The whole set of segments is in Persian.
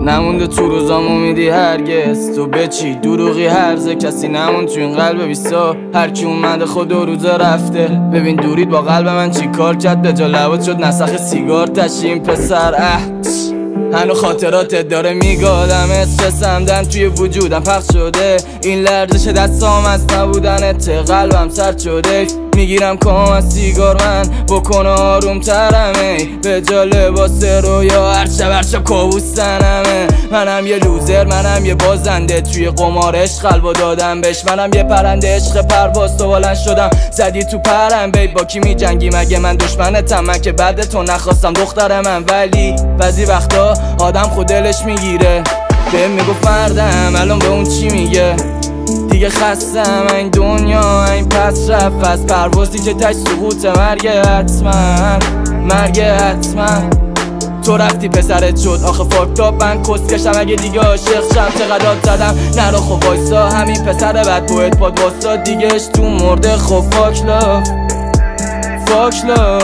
نمونده تو روزام امیدی هرگز. تو بچی دروغی هرزه، کسی نمون تو این قلب بیستا. هر کی اومده خود و روزا رفته. ببین دورید با قلب من چی کار کرد، به جا لبات شد نسخ سیگار تشیم پسر. هنو خاطراتت داره میگادم، استرسمدن توی وجودم پخش شده. این لرزش دستام از نبودنت، قلبم سرد شده. میگیرم کام از سیگار من بکنه آروم ترمه، به جا لباس رویا هر شب کابوس تنمه. منم یه لوزر، منم یه بازنده توی قمار عشق قلبو دادم بهش. منم یه پرنده عشق پرواز تو بلند شدم زدی تو پرم. بیت با کی میجنگی مگه من دشمنتم؟ من که بعد تو نخواستم دختر من، ولی بعضی وقتا آدم خود دلش میگیره. بهم میگفت مردم الان به اون چی میگه؟ دیگه خستم این دنیا این پس رفت از پروازی که تش سقوط مرگه حتما، مرگه حتما. تو رفتی پسرت شد آخه فاکتاب، من کسکشم اگه دیگه عاشق شم. چقدر داد زدم نرو خب وایسا، همین پسر بد بویت پاد واسا. دیگهش تو مرده خب فاک لاف، فاک لاف.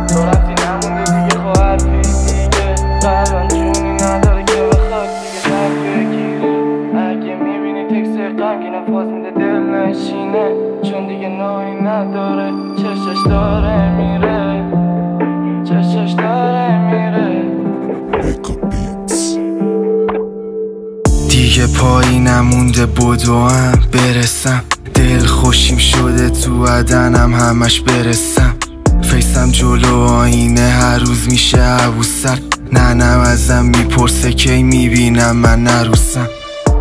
تو رفتی نمونده دیگه خب حرفی دیگه، قلبم جونی نداره که بخواد دیگه در بگیره. اگه میبینی تکس غمگینه پاس میده دل نشینه، چون دیگه نوعی نداره. چشش داره میره، چشش داره میره. دیگه پایی نمونده بدوام برسم، دل خوشیم شده تو بدنم همش برسم. فیسم جلو آینه هر روز میشه عبوسر. ننم ازم میپرسه کی میبینم من نروسم.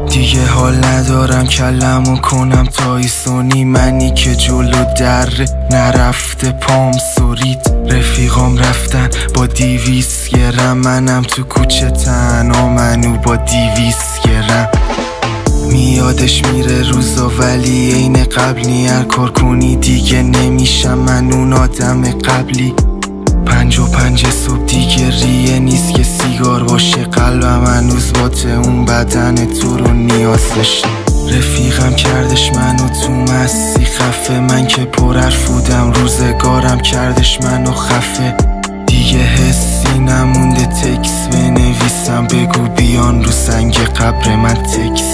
دیگه حال ندارم کلمو کنم تایسونی، منی که جلو دره نرفته پام سورید. رفیقام رفتن با 200 گرم، منم تو کوچه تنها منو با 200 گرم. میادش میره روزا ولی عین قبل نی، هر کار کنی دیگه نمیشم من اون آدم قبلی. 5 صبح دیگه ریه نیست که سیگار باشه، قلبم هنوز باته اون بدن تو رو نیاز داشته. رفیقم کردش منو تو مستی خفه، من که پر حرف بودم روزگارم کردش منو خفه. دیگه حسی نمونده تکس بنویسم، بگو بیان رو سنگ قبر من تکس